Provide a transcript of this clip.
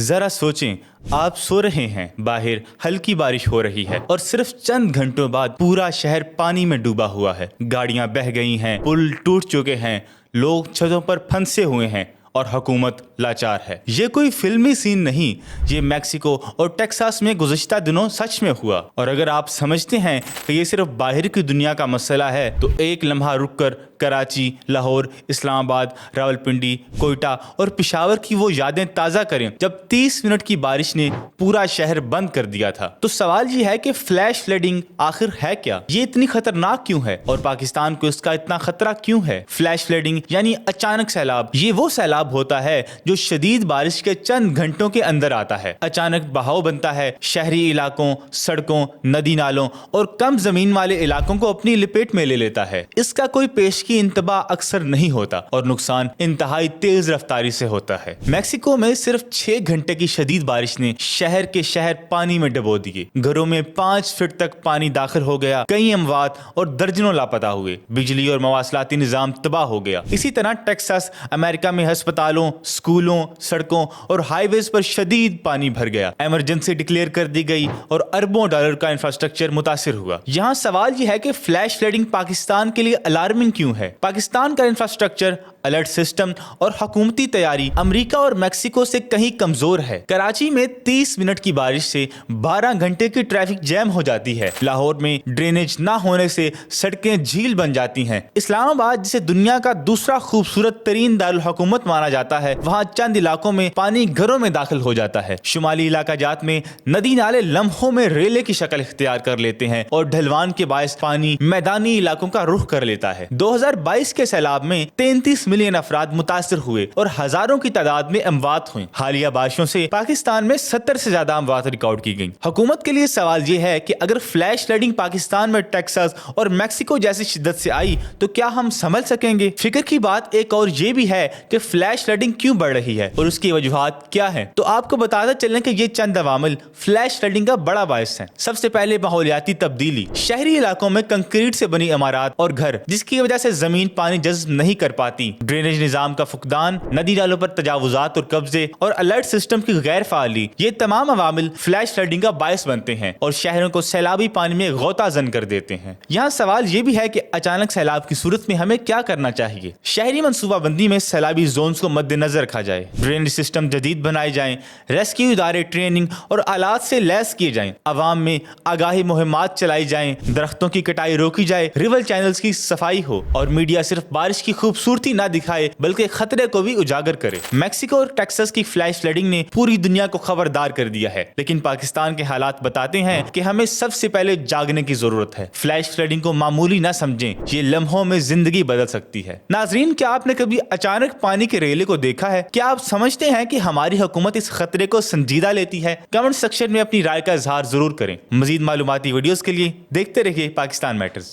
ذرا سوچیں، آپ سو رہے ہیں، باہر ہلکی بارش ہو رہی ہے اور صرف چند گھنٹوں بعد پورا شہر پانی میں ڈوبا ہوا ہے۔ گاڑیاں بہہ گئی ہیں، پل ٹوٹ چکے ہیں، لوگ چھتوں پر پھنسے ہوئے ہیں اور حکومت لاچار ہے۔ یہ کوئی فلمی سین نہیں، یہ میکسیکو اور ٹیکساس میں گزشتہ دنوں سچ میں ہوا۔ اور اگر آپ سمجھتے ہیں کہ یہ صرف باہر کی دنیا کا مسئلہ ہے تو ایک لمحہ رک کر کراچی، لاہور، اسلام آباد، راولپنڈی، کوئٹہ اور پشاور کی وہ یادیں تازہ کریں جب 30 منٹ کی بارش نے پورا شہر بند کر دیا تھا۔ تو سوال یہ ہے کہ فلیش فلڈنگ آخر ہے کیا؟ یہ اتنی خطرناک کیوں ہے اور پاکستان کو اس کا اتنا خطرہ کیوں ہے؟ فلیش فلڈنگ یعنی اچانک سیلاب۔ یہ وہ سیلاب ہوتا ہے جو شدید بارش کے چند گھنٹوں کے اندر آتا ہے۔ اچانک بہاؤ بنتا ہے، شہری علاقوں، سڑکوں، ندی نالوں اور کم زمین والے علاقوں کو اپنی لپیٹ میں لے لیتا ہے۔ اس کا کوئی پیش کی انتباہ اکثر نہیں ہوتا اور نقصان انتہائی تیز رفتاری سے ہوتا ہے۔ میکسیکو میں صرف 6 گھنٹے کی شدید بارش نے شہر کے شہر پانی میں ڈبو دیے۔ گھروں میں 5 فٹ تک پانی داخل ہو گیا، کئی اموات اور درجنوں لاپتہ ہوئے، بجلی اور مواصلاتی نظام تباہ ہو گیا۔ اسی طرح ٹیکساس، امریکہ میں ہسپتالوں، سکولوں، سڑکوں اور ہائی ویز پر شدید پانی بھر گیا، ایمرجنسی ڈکلیئر کر دی گئی اور اربوں ڈالر کا انفراسٹرکچر متاثر ہوا۔ یہاں سوال یہ ہے کہ فلیش فلڈنگ پاکستان کے لیے الارمنگ کیوں ہے؟ پاکستان کا انفراسٹرکچر، الرٹ سسٹم اور حکومتی تیاری امریکہ اور میکسیکو سے کہیں کمزور ہے۔ کراچی میں 30 منٹ کی بارش سے 12 گھنٹے کی ٹریفک جیم ہو جاتی ہے۔ لاہور میں ڈرینیج نہ ہونے سے سڑکیں جھیل بن جاتی ہیں۔ اسلام آباد جسے دنیا کا دوسرا خوبصورت ترین دارالحکومت مانا جاتا ہے، وہاں چند علاقوں میں پانی گھروں میں داخل ہو جاتا ہے۔ شمالی علاقہ جات میں ندی نالے لمحوں میں ریلے کی شکل اختیار کر لیتے ہیں اور ڈھلوان کے باعث پانی میدانی علاقوں کا رخ کر لیتا ہے۔ 2022 کے سیلاب میں 33 ملین افراد متاثر ہوئے اور ہزاروں کی تعداد میں اموات ہوئیں۔ حالیہ بارشوں سے پاکستان میں 70 سے زیادہ اموات ریکارڈ کی گئیں۔ حکومت کے لیے سوال یہ ہے کہ اگر فلیش فلڈنگ پاکستان میں ٹیکساس اور میکسیکو جیسی شدت سے آئی تو کیا ہم سنبھل سکیں گے؟ فکر کی بات ایک اور یہ بھی ہے کہ فلیش فلڈنگ کیوں بڑھ رہی ہے اور اس کی وجوہات کیا ہیں۔ تو آپ کو بتاتا چلیں کہ یہ چند عوامل فلیش فلڈنگ کا بڑا باعث ہیں۔ سب سے پہلے ماحولیاتی تبدیلی۔ شہری علاقوں میں کنکریٹ سے بنی عمارات اور گھر، جس کی وجہ سے زمین پانی جذب نہیں کر پاتی، ڈرینیج نظام کا فقدان، ندی نالوں پر تجاوزات اور قبضے اور الرٹ سسٹم کی غیر فعالی، یہ تمام عوامل فلیش فلڈنگ کا باعث بنتے ہیں اور شہروں کو سیلابی پانی میں غوطہ زن کر دیتے ہیں۔ یہاں سوال یہ بھی ہے کہ اچانک سیلاب کی صورت میں ہمیں کیا کرنا چاہیے؟ شہری منصوبہ بندی میں سیلابی زونز کو مد نظر رکھا جائے، ڈرینیج سسٹم جدید بنائے جائیں، ریسکیو ادارے ٹریننگ اور آلات سے لیس کیے جائیں، عوام میں آگاہی مہمات چلائی جائیں، درختوں کی کٹائی روکی جائے، ریور چینلز کی صفائی ہو اور میڈیا صرف بارش کی خوبصورتی نہ دکھائے بلکہ خطرے کو بھی اجاگر کرے۔ میکسیکو اور ٹیکساس کی فلیش فلڈنگ نے پوری دنیا کو خبردار کر دیا ہے، لیکن پاکستان کے حالات بتاتے ہیں کہ ہمیں سب سے پہلے جاگنے کی ضرورت ہے۔ فلیش فلڈنگ کو معمولی نہ سمجھیں، یہ لمحوں میں زندگی بدل سکتی ہے۔ ناظرین، کیا آپ نے کبھی اچانک پانی کے ریلے کو دیکھا ہے؟ کیا آپ سمجھتے ہیں کہ ہماری حکومت اس خطرے کو سنجیدہ لیتی ہے؟ کمنٹ سیکشن میں اپنی رائے کا اظہار ضرور کریں۔ مزید معلوماتی ویڈیوز کے لیے دیکھتے رہیے پاکستان میٹرز۔